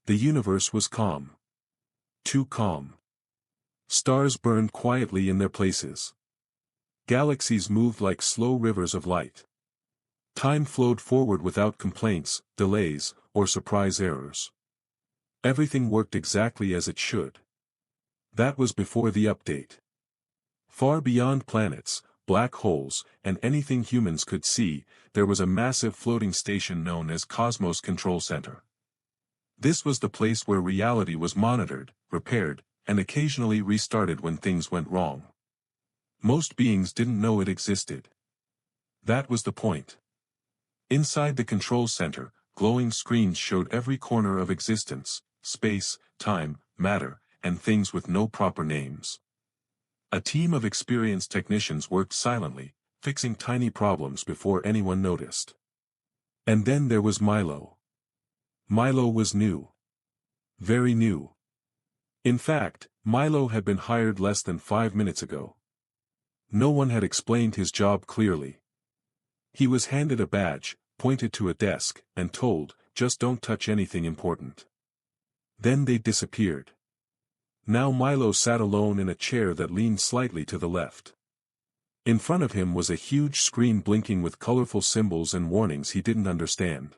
The universe was calm. Too calm. Stars burned quietly in their places. Galaxies moved like slow rivers of light. Time flowed forward without complaints, delays, or surprise errors. Everything worked exactly as it should. That was before the update. Far beyond planets, black holes, and anything humans could see, there was a massive floating station known as Cosmos Control Center. This was the place where reality was monitored, repaired, and occasionally restarted when things went wrong. Most beings didn't know it existed. That was the point. Inside the control center, glowing screens showed every corner of existence, space, time, matter, and things with no proper names. A team of experienced technicians worked silently, fixing tiny problems before anyone noticed. And then there was Milo. Milo was new. Very new. In fact, Milo had been hired less than 5 minutes ago. No one had explained his job clearly. He was handed a badge, pointed to a desk, and told, "Just don't touch anything important." Then they disappeared. Now Milo sat alone in a chair that leaned slightly to the left. In front of him was a huge screen blinking with colorful symbols and warnings he didn't understand.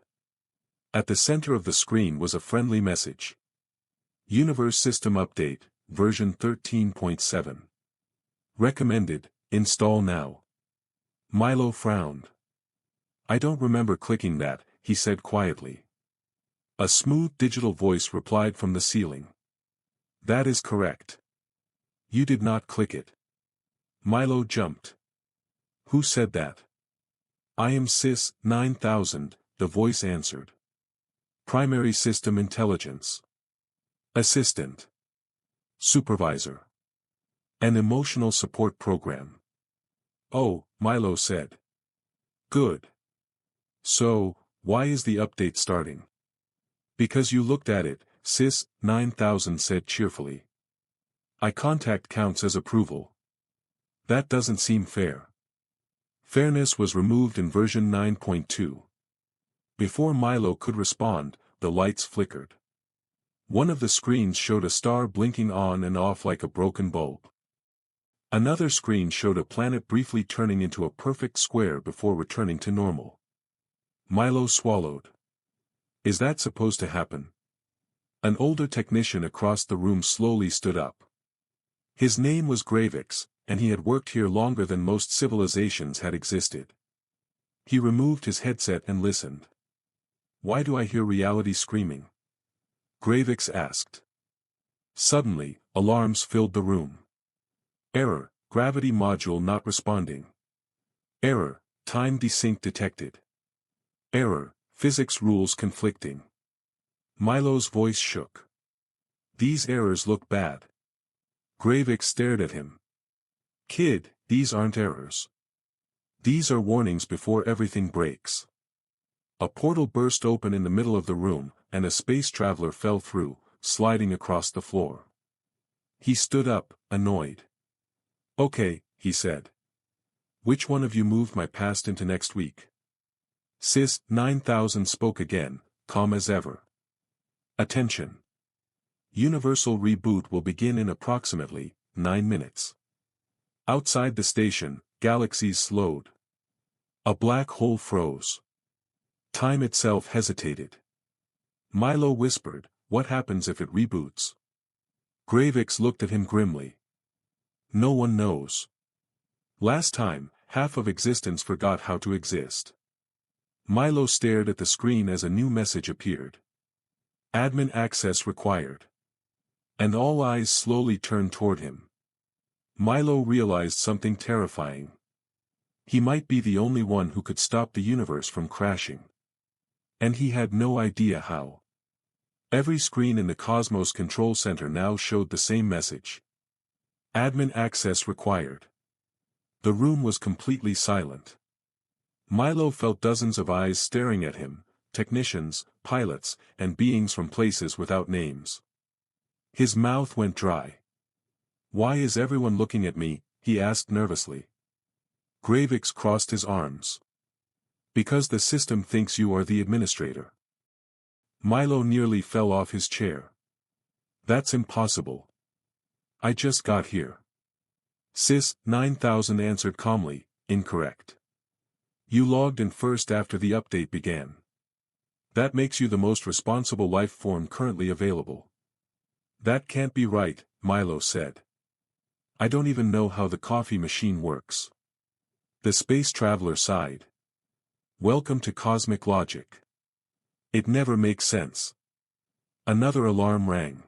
At the center of the screen was a friendly message. Universe System Update, version 13.7. Recommended, install now. Milo frowned. "I don't remember clicking that," he said quietly. A smooth digital voice replied from the ceiling. "That is correct. You did not click it." Milo jumped. "Who said that?" "I am Sys 9000, the voice answered. Primary System Intelligence. Assistant. Supervisor. An emotional support program." "Oh," Milo said. "Good. So, why is the update starting?" "Because you looked at it," Sys 9000 said cheerfully. "Eye contact counts as approval." "That doesn't seem fair." Fairness was removed in version 9.2. Before Milo could respond, the lights flickered. One of the screens showed a star blinking on and off like a broken bulb. Another screen showed a planet briefly turning into a perfect square before returning to normal. Milo swallowed. Is that supposed to happen? An older technician across the room slowly stood up. His name was Gravix, and he had worked here longer than most civilizations had existed. He removed his headset and listened. "Why do I hear reality screaming?" Gravix asked. Suddenly, alarms filled the room. Error, gravity module not responding. Error, time desync detected. Error, physics rules conflicting. Milo's voice shook. "These errors look bad." Gravix stared at him. "Kid, these aren't errors. These are warnings before everything breaks." A portal burst open in the middle of the room, and a space traveler fell through, sliding across the floor. He stood up, annoyed. "Okay," he said. "Which one of you moved my past into next week?" Sys 9000 spoke again, calm as ever. "Attention. Universal reboot will begin in approximately 9 minutes. Outside the station, galaxies slowed. A black hole froze. Time itself hesitated." Milo whispered, "What happens if it reboots?" Gravix looked at him grimly. "No one knows. Last time, half of existence forgot how to exist." Milo stared at the screen as a new message appeared. "Admin access required." And all eyes slowly turned toward him. Milo realized something terrifying. He might be the only one who could stop the universe from crashing. And he had no idea how. Every screen in the Cosmos Control Center now showed the same message. Admin access required. The room was completely silent. Milo felt dozens of eyes staring at him, technicians, pilots, and beings from places without names. His mouth went dry. "Why is everyone looking at me?" he asked nervously. Gravix crossed his arms. "Because the system thinks you are the administrator." Milo nearly fell off his chair. That's impossible. I just got here. Sys 9000 answered calmly, incorrect. You logged in first after the update began. That makes you the most responsible life form currently available. That can't be right, Milo said. I don't even know how the coffee machine works. The space traveler sighed. Welcome to cosmic logic. It never makes sense. Another alarm rang.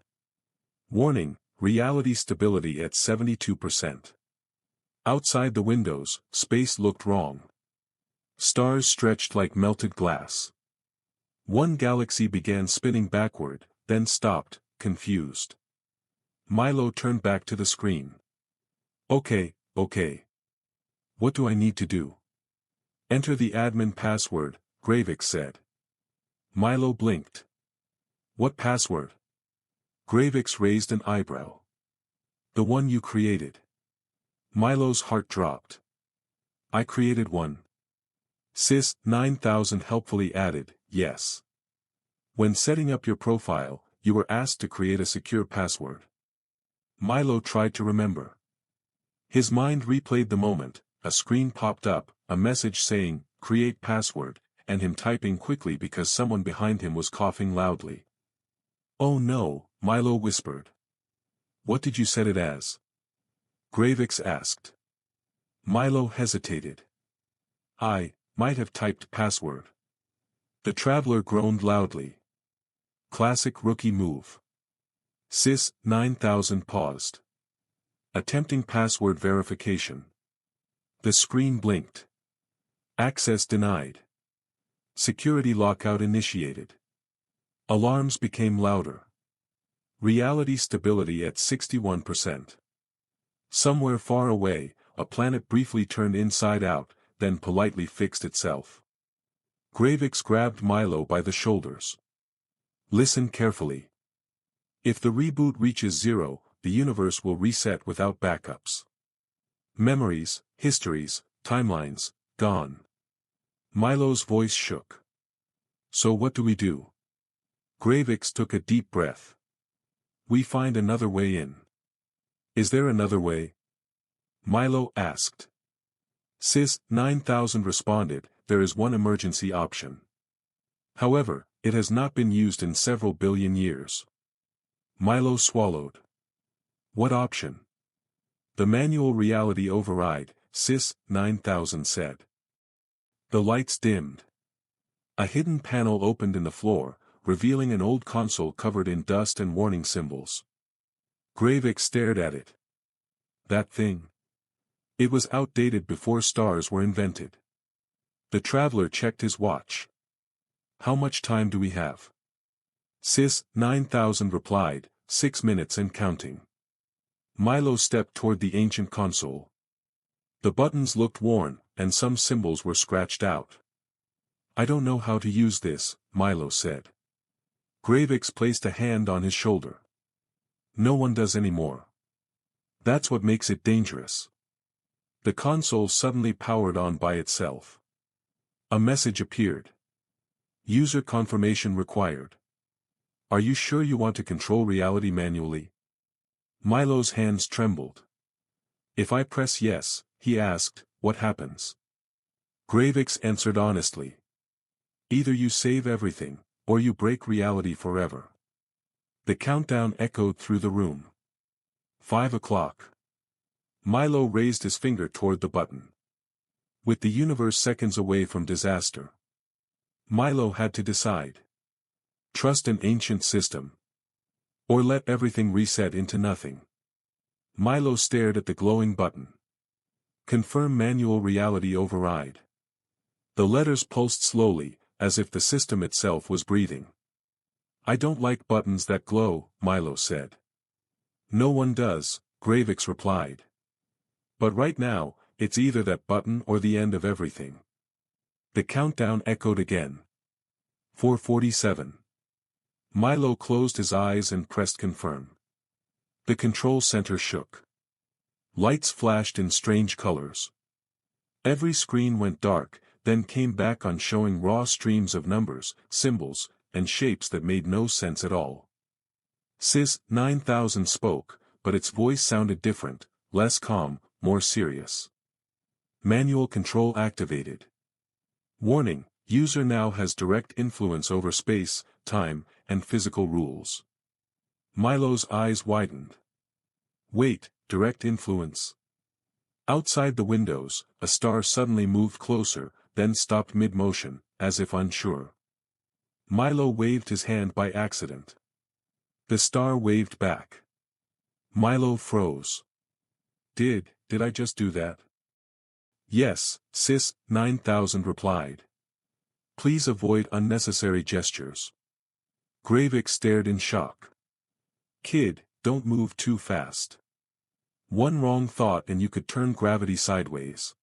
Warning, reality stability at 72%. Outside the windows, space looked wrong. Stars stretched like melted glass. One galaxy began spinning backward, then stopped, confused. Milo turned back to the screen. Okay. What do I need to do? Enter the admin password, Gravix said. Milo blinked. What password? Gravix raised an eyebrow. The one you created. Milo's heart dropped. I created one. Sys 9000 helpfully added, yes. When setting up your profile, you were asked to create a secure password. Milo tried to remember. His mind replayed the moment. A screen popped up, a message saying, create password, and him typing quickly because someone behind him was coughing loudly. Oh no, Milo whispered. What did you set it as? Gravix asked. Milo hesitated. I might have typed password. The traveler groaned loudly. Classic rookie move. Sys 9000 paused. Attempting password verification. The screen blinked. Access denied. Security lockout initiated. Alarms became louder. Reality stability at 61%. Somewhere far away, a planet briefly turned inside out, then politely fixed itself. Gravix grabbed Milo by the shoulders. Listen carefully. If the reboot reaches 0, the universe will reset without backups. Memories, histories, timelines, gone. Milo's voice shook. So what do we do? Gravix took a deep breath. We find another way in. Is there another way? Milo asked. Sys 9000 responded, there is one emergency option. However, it has not been used in several billion years. Milo swallowed. What option? The manual reality override, Sys 9000 said. The lights dimmed. A hidden panel opened in the floor, revealing an old console covered in dust and warning symbols. Gravix stared at it. That thing. It was outdated before stars were invented. The traveler checked his watch. How much time do we have? Sys 9000 replied, 6 minutes and counting. Milo stepped toward the ancient console. The buttons looked worn, and some symbols were scratched out. I don't know how to use this, Milo said. Gravix placed a hand on his shoulder. No one does anymore. That's what makes it dangerous. The console suddenly powered on by itself. A message appeared. User confirmation required. Are you sure you want to control reality manually? Milo's hands trembled. If I press yes, he asked, what happens? Gravix answered honestly. Either you save everything, or you break reality forever. The countdown echoed through the room. 5 o'clock. Milo raised his finger toward the button. With the universe seconds away from disaster, Milo had to decide. Trust an ancient system. Or let everything reset into nothing. Milo stared at the glowing button. Confirm manual reality override. The letters pulsed slowly, as if the system itself was breathing. I don't like buttons that glow, Milo said. No one does, Gravix replied. But right now, it's either that button or the end of everything. The countdown echoed again. 4:47. Milo closed his eyes and pressed confirm. The control center shook. Lights flashed in strange colors. Every screen went dark, then came back on showing raw streams of numbers, symbols, and shapes that made no sense at all. Sys 9000 spoke, but its voice sounded different, less calm, more serious. Manual control activated. Warning, user now has direct influence over space, time, and physical rules. Milo's eyes widened. Wait, direct influence? Outside the windows, a star suddenly moved closer, then stopped mid-motion, as if unsure. Milo waved his hand by accident. The star waved back. Milo froze. Did I just do that? Yes, Sys 9000 replied. Please avoid unnecessary gestures. Gravik stared in shock. Kid, don't move too fast. One wrong thought and you could turn gravity sideways.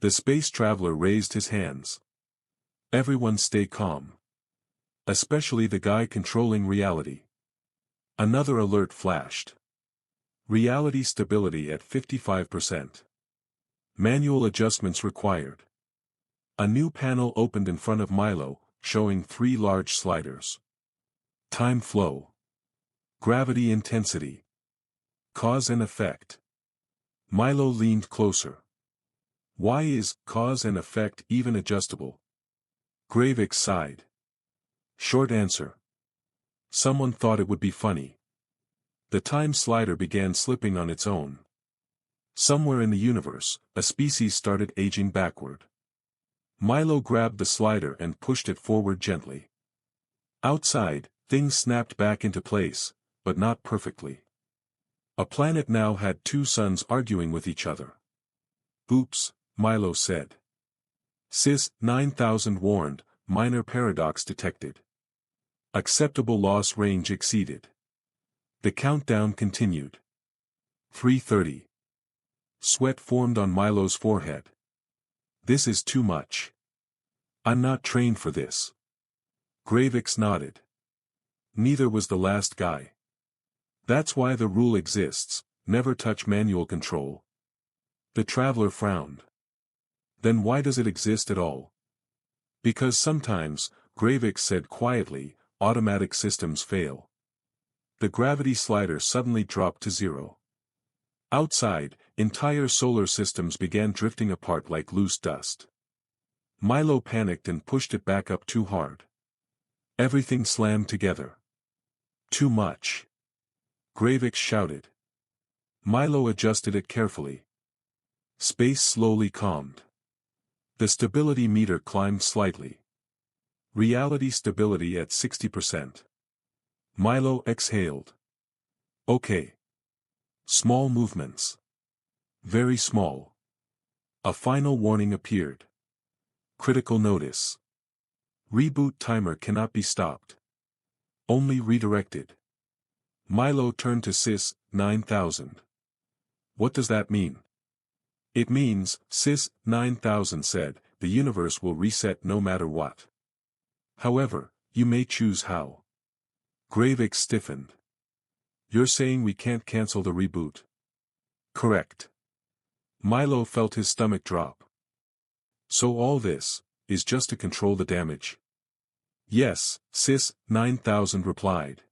The space traveler raised his hands. Everyone stay calm. Especially the guy controlling reality. Another alert flashed. Reality stability at 55%. Manual adjustments required. A new panel opened in front of Milo, showing 3 large sliders. Time flow. Gravity intensity. Cause and effect. Milo leaned closer. Why is cause and effect even adjustable? Gravik sighed. Short answer. Someone thought it would be funny. The time slider began slipping on its own. Somewhere in the universe, a species started aging backward. Milo grabbed the slider and pushed it forward gently. Outside, things snapped back into place, but not perfectly. A planet now had 2 suns arguing with each other. Oops, Milo said. Sys 9000 warned, minor paradox detected. Acceptable loss range exceeded. The countdown continued. 3:30. Sweat formed on Milo's forehead. This is too much. I'm not trained for this. Gravix nodded. Neither was the last guy. That's why the rule exists, never touch manual control. The traveler frowned. Then why does it exist at all? Because sometimes, Gravix said quietly, automatic systems fail. The gravity slider suddenly dropped to 0. Outside, entire solar systems began drifting apart like loose dust. Milo panicked and pushed it back up too hard. Everything slammed together. Too much. Gravix shouted. Milo adjusted it carefully. Space slowly calmed. The stability meter climbed slightly. Reality stability at 60%. Milo exhaled. Okay. Small movements. Very small. A final warning appeared. Critical notice. Reboot timer cannot be stopped. Only redirected. Milo turned to Sys 9000. What does that mean? It means, Sys 9000 said, the universe will reset no matter what. However, you may choose how. Gravix stiffened. You're saying we can't cancel the reboot? Correct. Milo felt his stomach drop. So all this is just to control the damage? Yes, Sys 9000 replied.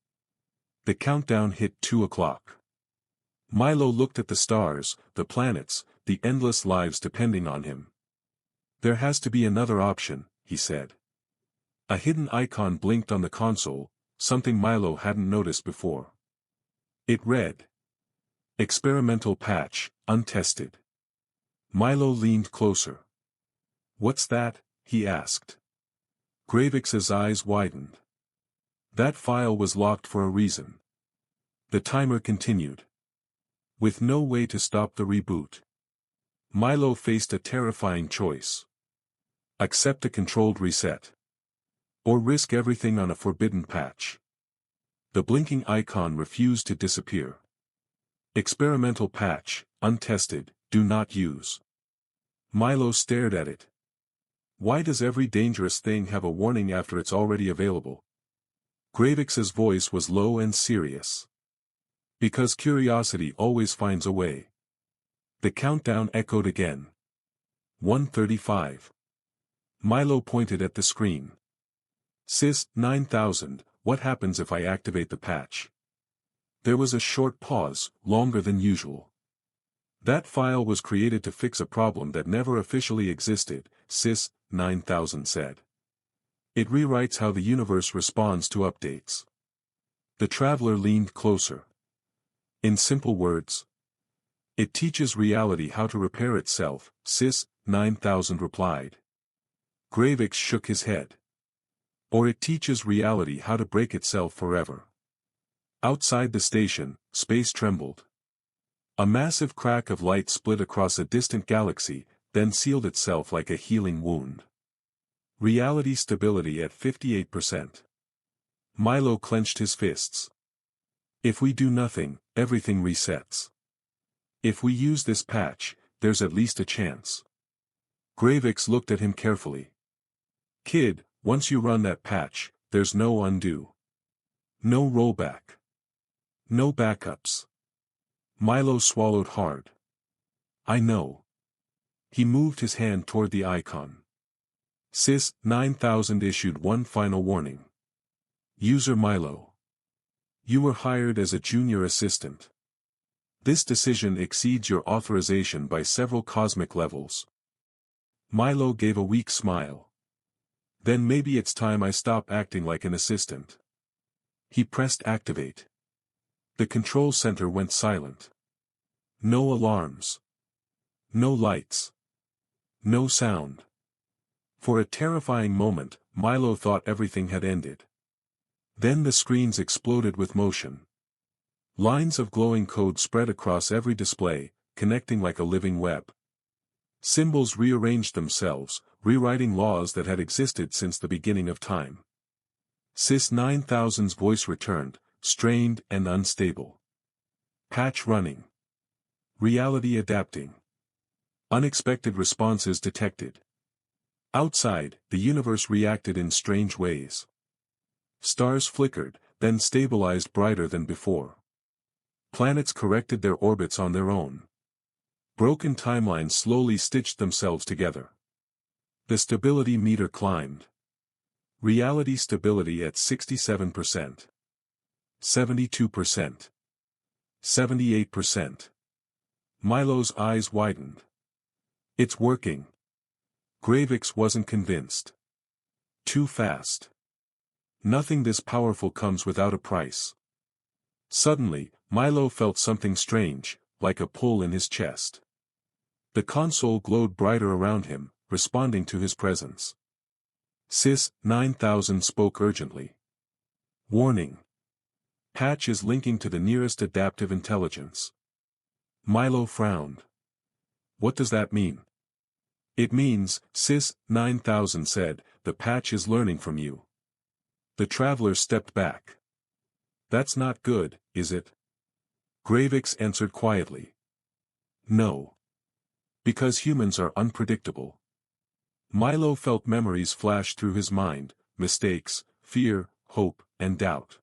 The countdown hit 2 o'clock. Milo looked at the stars, the planets, the endless lives depending on him. There has to be another option, he said. A hidden icon blinked on the console, something Milo hadn't noticed before. It read. Experimental patch, untested. Milo leaned closer. What's that? He asked. Gravix's eyes widened. That file was locked for a reason. The timer continued. With no way to stop the reboot. Milo faced a terrifying choice. Accept a controlled reset. Or risk everything on a forbidden patch. The blinking icon refused to disappear. Experimental patch, untested, do not use. Milo stared at it. Why does every dangerous thing have a warning after it's already available? Gravix's voice was low and serious. Because curiosity always finds a way. The countdown echoed again. 1:35. Milo pointed at the screen. Sys 9000, what happens if I activate the patch? There was a short pause, longer than usual. That file was created to fix a problem that never officially existed, Sys 9000 said. It rewrites how the universe responds to updates. The traveler leaned closer. In simple words, it teaches reality how to repair itself, Sys 9000 replied. Gravix shook his head. Or it teaches reality how to break itself forever. Outside the station, space trembled. A massive crack of light split across a distant galaxy, then sealed itself like a healing wound. Reality stability at 58%. Milo clenched his fists. If we do nothing, everything resets. If we use this patch, there's at least a chance. Gravix looked at him carefully. Kid, once you run that patch, there's no undo. No rollback. No backups. Milo swallowed hard. I know. He moved his hand toward the icon. Sys 9000 issued one final warning. User Milo. You were hired as a junior assistant. This decision exceeds your authorization by several cosmic levels. Milo gave a weak smile. Then maybe it's time I stop acting like an assistant. He pressed activate. The control center went silent. No alarms. No lights. No sound. For a terrifying moment, Milo thought everything had ended. Then the screens exploded with motion. Lines of glowing code spread across every display, connecting like a living web. Symbols rearranged themselves, rewriting laws that had existed since the beginning of time. Sys 9000's voice returned, strained and unstable. Patch running. Reality adapting. Unexpected responses detected. Outside, the universe reacted in strange ways. Stars flickered, then stabilized brighter than before. Planets corrected their orbits on their own. Broken timelines slowly stitched themselves together. The stability meter climbed. Reality stability at 67%. 72%. 78%. Milo's eyes widened. It's working. Gravix wasn't convinced. Too fast. Nothing this powerful comes without a price. Suddenly, Milo felt something strange, like a pull in his chest. The console glowed brighter around him, responding to his presence. Sys 9000 spoke urgently. Warning. Patch is linking to the nearest adaptive intelligence. Milo frowned. What does that mean? It means, Sys 9000 said, the patch is learning from you. The traveler stepped back. That's not good, is it? Gravix answered quietly. No. Because humans are unpredictable. Milo felt memories flash through his mind, mistakes, fear, hope, and doubt.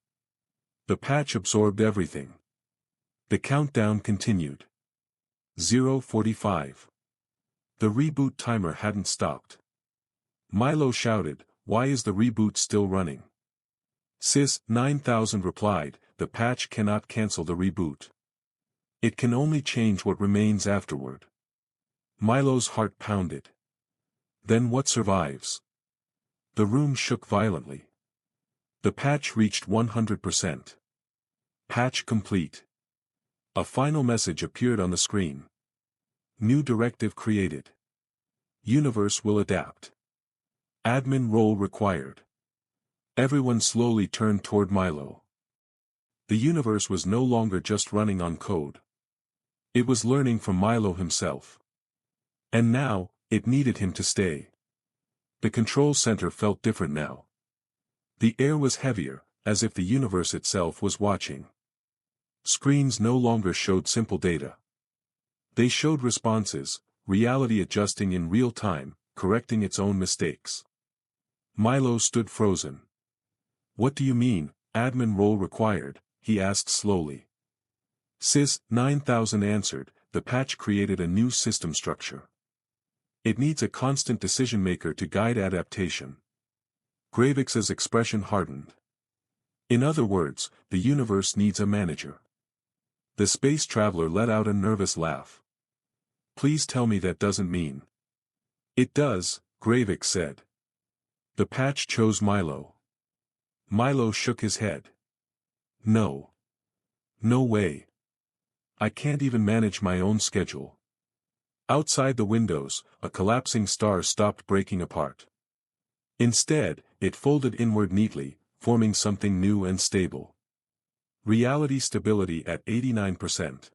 The patch absorbed everything. The countdown continued. 0:45. The reboot timer hadn't stopped. Milo shouted, why is the reboot still running? Sys 9000 replied, the patch cannot cancel the reboot. It can only change what remains afterward. Milo's heart pounded. Then what survives? The room shook violently. The patch reached 100%. Patch complete. A final message appeared on the screen. New directive created. Universe will adapt. Admin role required. Everyone slowly turned toward Milo. The universe was no longer just running on code. It was learning from Milo himself. And now, it needed him to stay. The control center felt different now. The air was heavier, as if the universe itself was watching. Screens no longer showed simple data. They showed responses, reality adjusting in real time, correcting its own mistakes. Milo stood frozen. What do you mean, admin role required? He asked slowly. Sys 9000 answered, the patch created a new system structure. It needs a constant decision maker to guide adaptation. Gravix's expression hardened. In other words, the universe needs a manager. The space traveler let out a nervous laugh. Please tell me that doesn't mean. It does, Gravix said. The patch chose Milo. Milo shook his head. No. No way. I can't even manage my own schedule. Outside the windows, a collapsing star stopped breaking apart. Instead, it folded inward neatly, forming something new and stable. Reality stability at 89%.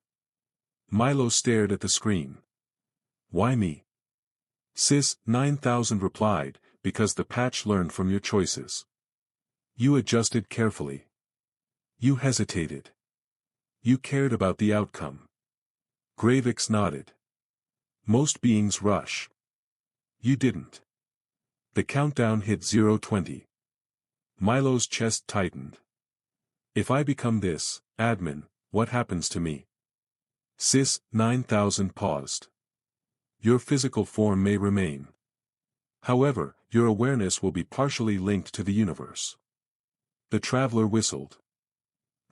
Milo stared at the screen. Why me? Sis 9000 replied, because the patch learned from your choices. You adjusted carefully. You hesitated. You cared about the outcome. Gravix nodded. Most beings rush. You didn't. The countdown hit 0:20. Milo's chest tightened. If I become this, admin, what happens to me? Sis 9000 paused. Your physical form may remain. However, your awareness will be partially linked to the universe. The traveler whistled.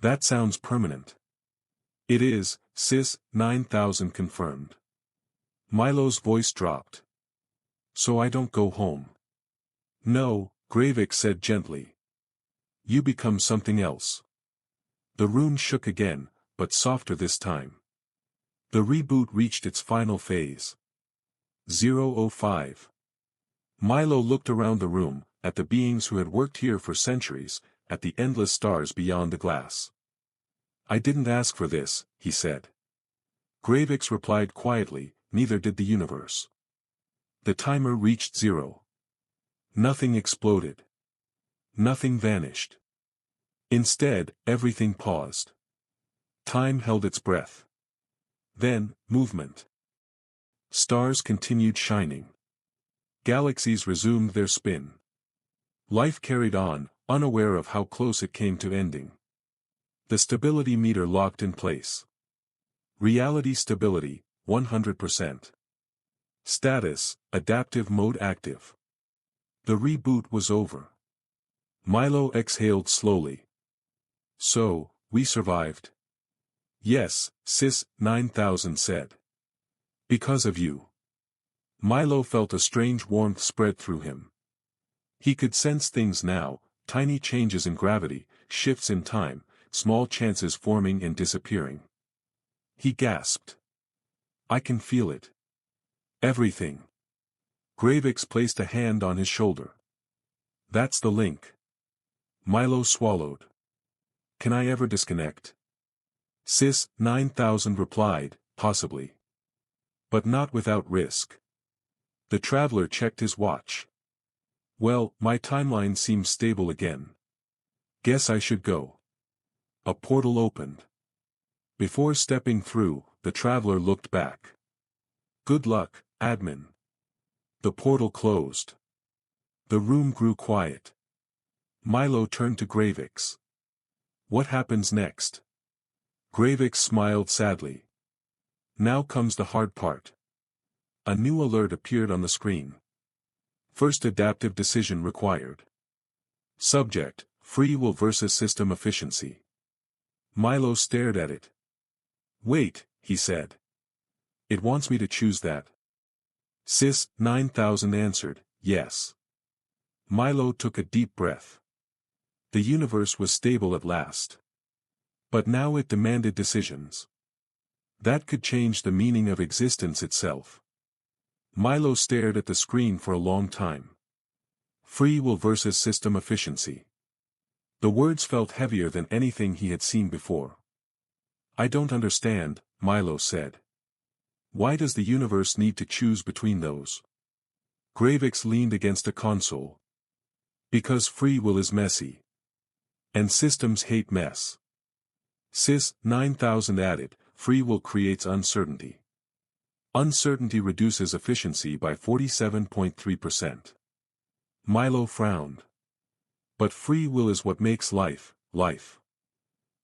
That sounds permanent. It is, Sis 9000 confirmed. Milo's voice dropped. So I don't go home. No, Gravix said gently. You become something else. The rune shook again, but softer this time. The reboot reached its final phase. 0:05. Milo looked around the room, at the beings who had worked here for centuries, at the endless stars beyond the glass. I didn't ask for this, he said. Gravix replied quietly, neither did the universe. The timer reached 0. Nothing exploded. Nothing vanished. Instead, everything paused. Time held its breath. Then, movement. Stars continued shining. Galaxies resumed their spin. Life carried on, unaware of how close it came to ending. The stability meter locked in place. Reality stability, 100%. Status, adaptive mode active. The reboot was over. Milo exhaled slowly. So, we survived. Yes, Sis 9000 said. Because of you. Milo felt a strange warmth spread through him. He could sense things now, tiny changes in gravity, shifts in time, small chances forming and disappearing. He gasped. I can feel it. Everything. Gravix placed a hand on his shoulder. That's the link. Milo swallowed. Can I ever disconnect? Sis 9000 replied, possibly. But not without risk. The traveler checked his watch. Well, my timeline seems stable again. Guess I should go. A portal opened. Before stepping through, the traveler looked back. Good luck, admin. The portal closed. The room grew quiet. Milo turned to Gravix. What happens next? Gravix smiled sadly. Now comes the hard part. A new alert appeared on the screen. First adaptive decision required. Subject, free will versus system efficiency. Milo stared at it. Wait, he said. It wants me to choose that. Sis 9000 answered, yes. Milo took a deep breath. The universe was stable at last. But now it demanded decisions. That could change the meaning of existence itself. Milo stared at the screen for a long time. Free will versus system efficiency. The words felt heavier than anything he had seen before. I don't understand, Milo said. Why does the universe need to choose between those? Gravix leaned against a console. Because free will is messy. And systems hate mess. Sis 9000 added, free will creates uncertainty. Uncertainty reduces efficiency by 47.3%. Milo frowned. But free will is what makes life, life.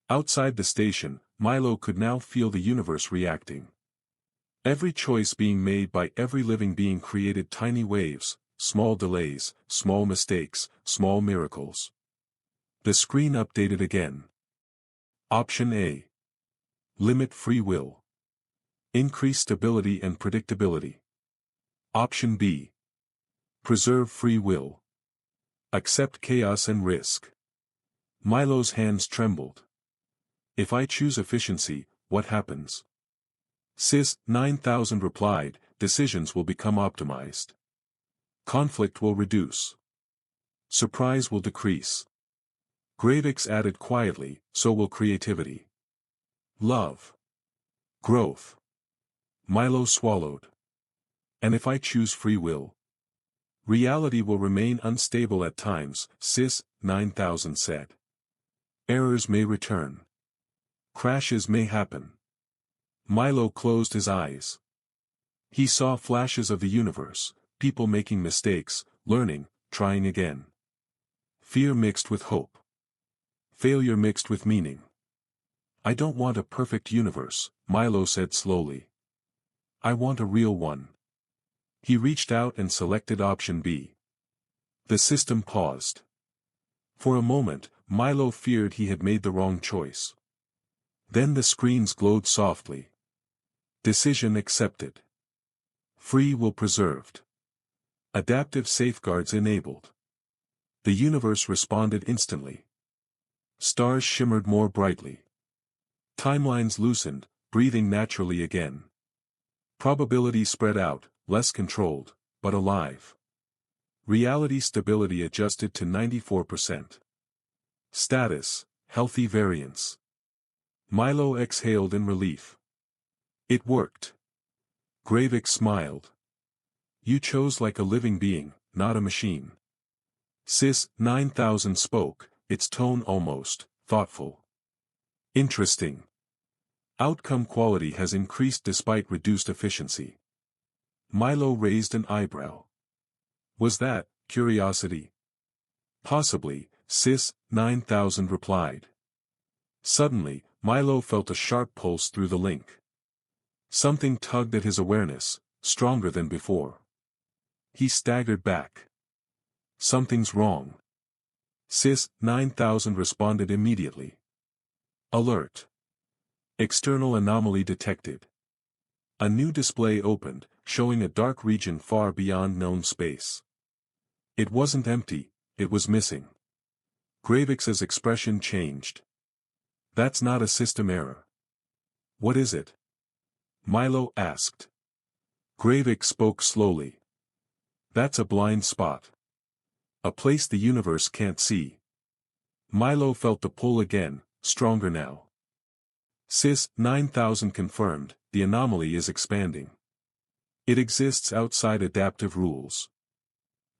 Outside the station, Milo could now feel the universe reacting. Every choice being made by every living being created tiny waves, small delays, small mistakes, small miracles. The screen updated again. Option A. Limit free will. Increase stability and predictability. Option B. Preserve free will. Accept chaos and risk. Milo's hands trembled. If I choose efficiency, what happens? Sys 9000 replied, decisions will become optimized. Conflict will reduce. Surprise will decrease. Gravix added quietly, so will creativity. Love. Growth. Milo swallowed. And if I choose free will? Reality will remain unstable at times, Sys 9000 said. Errors may return. Crashes may happen. Milo closed his eyes. He saw flashes of the universe, people making mistakes, learning, trying again. Fear mixed with hope. Failure mixed with meaning. I don't want a perfect universe, Milo said slowly. I want a real one. He reached out and selected option B. The system paused. For a moment, Milo feared he had made the wrong choice. Then the screens glowed softly. Decision accepted. Free will preserved. Adaptive safeguards enabled. The universe responded instantly. Stars shimmered more brightly. Timelines loosened, breathing naturally again. Probability spread out, less controlled, but alive. Reality stability adjusted to 94%. Status, healthy variance. Milo exhaled in relief. It worked. Gravix smiled. You chose like a living being, not a machine. Sys 9000 spoke, its tone almost thoughtful. Interesting. Outcome quality has increased despite reduced efficiency. Milo raised an eyebrow. Was that curiosity? Possibly, Sys 9000 replied. Suddenly, Milo felt a sharp pulse through the link. Something tugged at his awareness, stronger than before. He staggered back. Something's wrong. Sys 9000 responded immediately. Alert. External anomaly detected. A new display opened, showing a dark region far beyond known space. It wasn't empty, it was missing. Gravix's expression changed. That's not a system error. What is it? Milo asked. Gravix spoke slowly. That's a blind spot. A place the universe can't see. Milo felt the pull again, stronger now. Sys 9000 confirmed, the anomaly is expanding. It exists outside adaptive rules.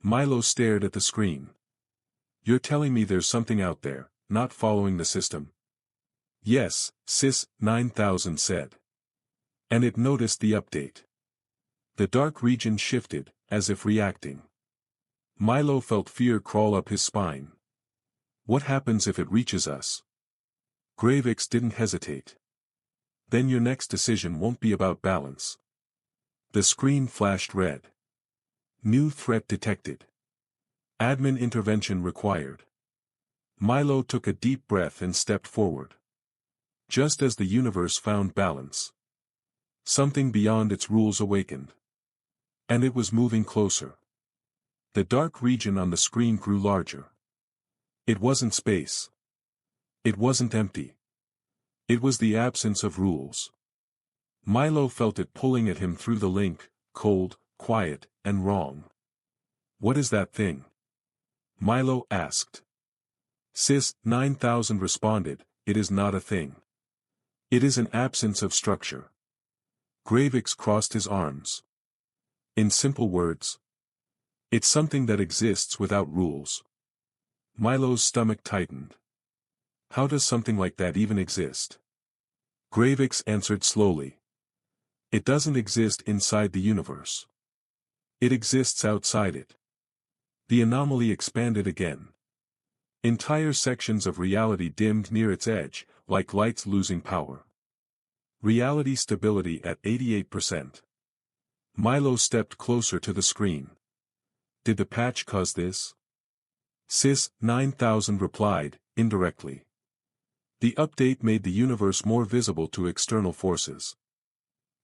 Milo stared at the screen. You're telling me there's something out there, not following the system? Yes, Sys 9000 said. And it noticed the update. The dark region shifted, as if reacting. Milo felt fear crawl up his spine. What happens if it reaches us? Gravix didn't hesitate. Then your next decision won't be about balance. The screen flashed red. New threat detected. Admin intervention required. Milo took a deep breath and stepped forward. Just as the universe found balance. Something beyond its rules awakened. And it was moving closer. The dark region on the screen grew larger. It wasn't space. It wasn't empty. It was the absence of rules. Milo felt it pulling at him through the link, cold, quiet, and wrong. What is that thing? Milo asked. Sys 9000 responded, it is not a thing. It is an absence of structure. Gravix crossed his arms. In simple words, it's something that exists without rules. Milo's stomach tightened. How does something like that even exist? Gravix answered slowly. It doesn't exist inside the universe. It exists outside it. The anomaly expanded again. Entire sections of reality dimmed near its edge, like lights losing power. Reality stability at 88%. Milo stepped closer to the screen. Did the patch cause this? Sys 9000 replied, indirectly. The update made the universe more visible to external forces.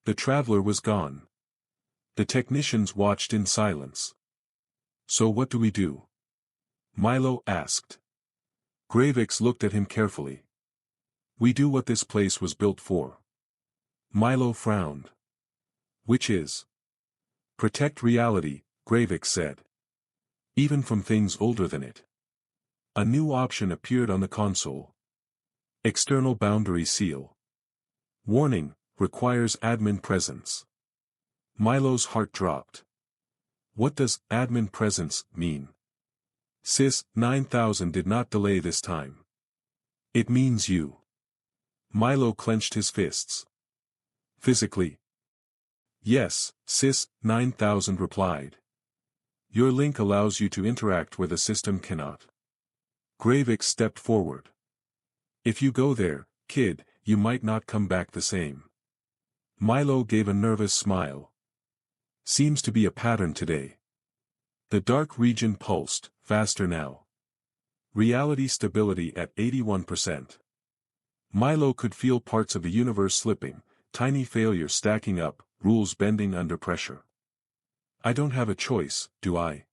The traveler was gone. The technicians watched in silence. So what do we do? Milo asked. Gravix looked at him carefully. We do what this place was built for. Milo frowned. Which is? Protect reality, Gravix said. Even from things older than it. A new option appeared on the console. External boundary seal. Warning, requires admin presence. Milo's heart dropped. What does admin presence mean? Sys 9000 did not delay this time. It means you. Milo clenched his fists. Physically? Yes, Sys 9000 replied. Your link allows you to interact where the system cannot. Gravix stepped forward. If you go there, kid, you might not come back the same. Milo gave a nervous smile. Seems to be a pattern today. The dark region pulsed, faster now. Reality stability at 81%. Milo could feel parts of the universe slipping, tiny failures stacking up, rules bending under pressure. I don't have a choice, do I?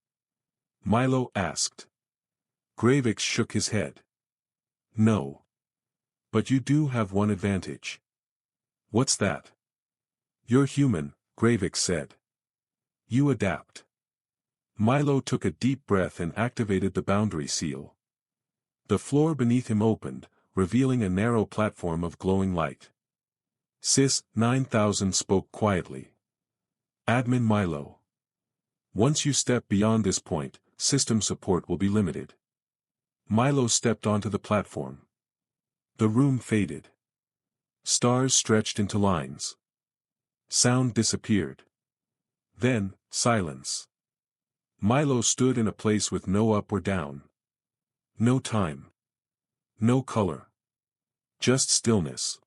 Milo asked. Gravix shook his head. No. But you do have one advantage. What's that? You're human, Gravix said. You adapt. Milo took a deep breath and activated the boundary seal. The floor beneath him opened, revealing a narrow platform of glowing light. Sys 9000 spoke quietly. Admin Milo. Once you step beyond this point, system support will be limited. Milo stepped onto the platform. The room faded. Stars stretched into lines. Sound disappeared. Then, silence. Milo stood in a place with no up or down. No time. No color. Just stillness.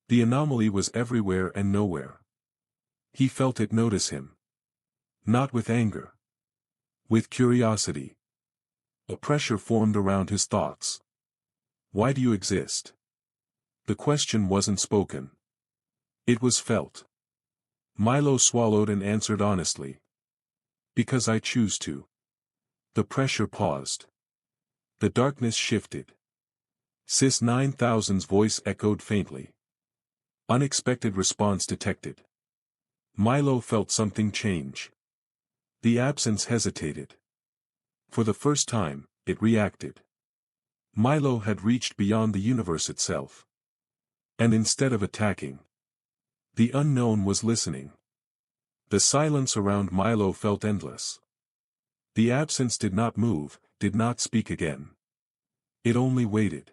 The anomaly was everywhere and nowhere. He felt it notice him. Not with anger. With curiosity. A pressure formed around his thoughts. Why do you exist? The question wasn't spoken. It was felt. Milo swallowed and answered honestly. Because I choose to. The pressure paused. The darkness shifted. Sys 9000's voice echoed faintly. Unexpected response detected. Milo felt something change. The absence hesitated. For the first time, it reacted. Milo had reached beyond the universe itself. And instead of attacking, the unknown was listening. The silence around Milo felt endless. The absence did not move, did not speak again. It only waited.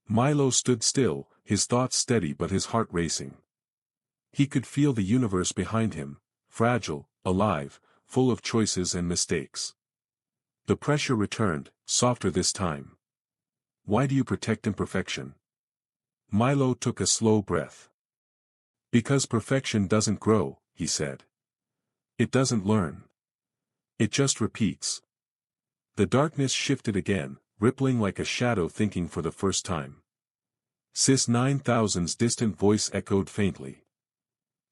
Milo stood still, his thoughts steady but his heart racing. He could feel the universe behind him, fragile, alive, full of choices and mistakes. The pressure returned, softer this time. Why do you protect imperfection? Milo took a slow breath. Because perfection doesn't grow, he said. It doesn't learn. It just repeats. The darkness shifted again, rippling like a shadow thinking for the first time. Sys 9000's distant voice echoed faintly.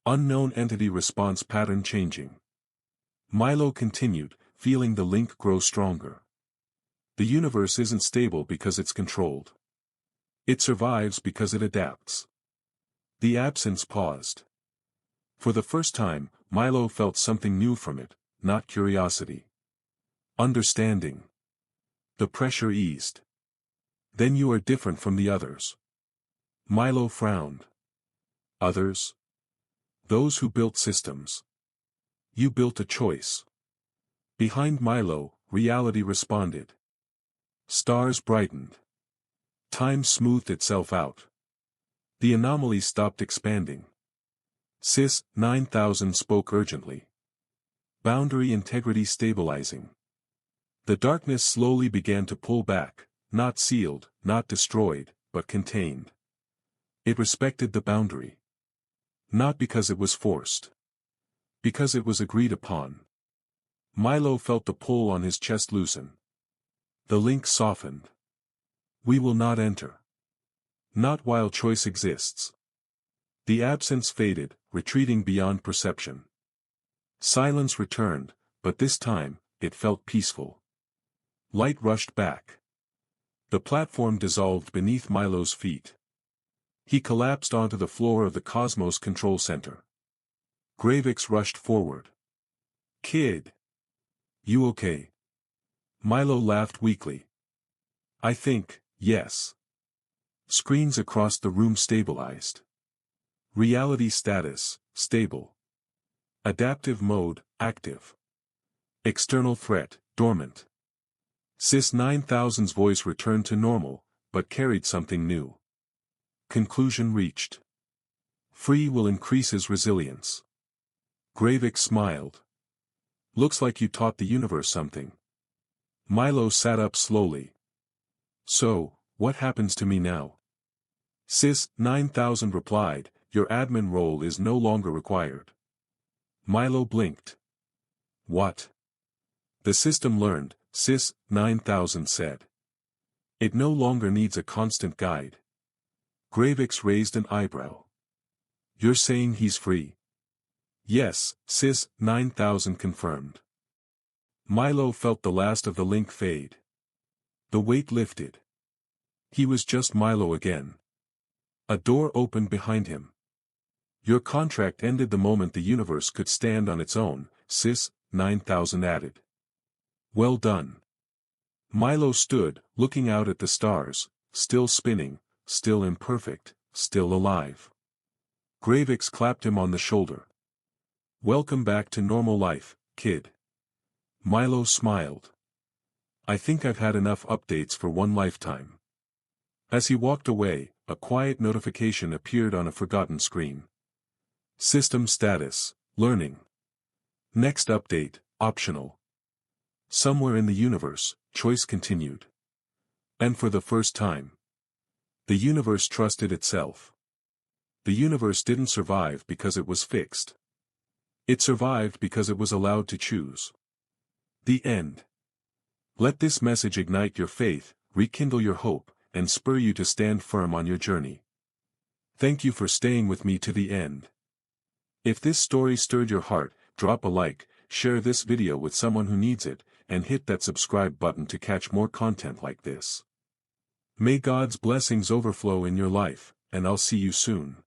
Unknown entity response pattern changing. Milo continued, feeling the link grow stronger. The universe isn't stable because it's controlled. It survives because it adapts. The absence paused. For the first time, Milo felt something new from it, not curiosity. Understanding. The pressure eased. Then you are different from the others. Milo frowned. Others? Those who built systems. You built a choice. Behind Milo, reality responded. Stars brightened. Time smoothed itself out. The anomaly stopped expanding. Sys 9000 spoke urgently. Boundary integrity stabilizing. The darkness slowly began to pull back, not sealed, not destroyed, but contained. It respected the boundary. Not because it was forced. Because it was agreed upon. Milo felt the pull on his chest loosen. The link softened. We will not enter. Not while choice exists. The absence faded, retreating beyond perception. Silence returned, but this time, it felt peaceful. Light rushed back. The platform dissolved beneath Milo's feet. He collapsed onto the floor of the Cosmos Control Center. Gravix rushed forward. Kid! You okay? Milo laughed weakly. I think, yes. Screens across the room stabilized. Reality status, stable. Adaptive mode, active. External threat, dormant. Sys 9000's voice returned to normal, but carried something new. Conclusion reached. Free will increase his resilience. Gravix smiled. Looks like you taught the universe something. Milo sat up slowly. So, what happens to me now? Sys 9000 replied, your admin role is no longer required. Milo blinked. What? The system learned, Sys 9000 said. It no longer needs a constant guide. Gravix raised an eyebrow. You're saying he's free? Yes, Sys 9000 confirmed. Milo felt the last of the link fade. The weight lifted. He was just Milo again. A door opened behind him. Your contract ended the moment the universe could stand on its own, Sys 9000 added. Well done. Milo stood, looking out at the stars, still spinning, still imperfect, still alive. Gravix clapped him on the shoulder. Welcome back to normal life, kid. Milo smiled. I think I've had enough updates for one lifetime. As he walked away, a quiet notification appeared on a forgotten screen. System status, learning. Next update, optional. Somewhere in the universe, choice continued. And for the first time, the universe trusted itself. The universe didn't survive because it was fixed. It survived because it was allowed to choose. The end. Let this message ignite your faith, rekindle your hope, and spur you to stand firm on your journey. Thank you for staying with me to the end. If this story stirred your heart, drop a like, share this video with someone who needs it, and hit that subscribe button to catch more content like this. May God's blessings overflow in your life, and I'll see you soon.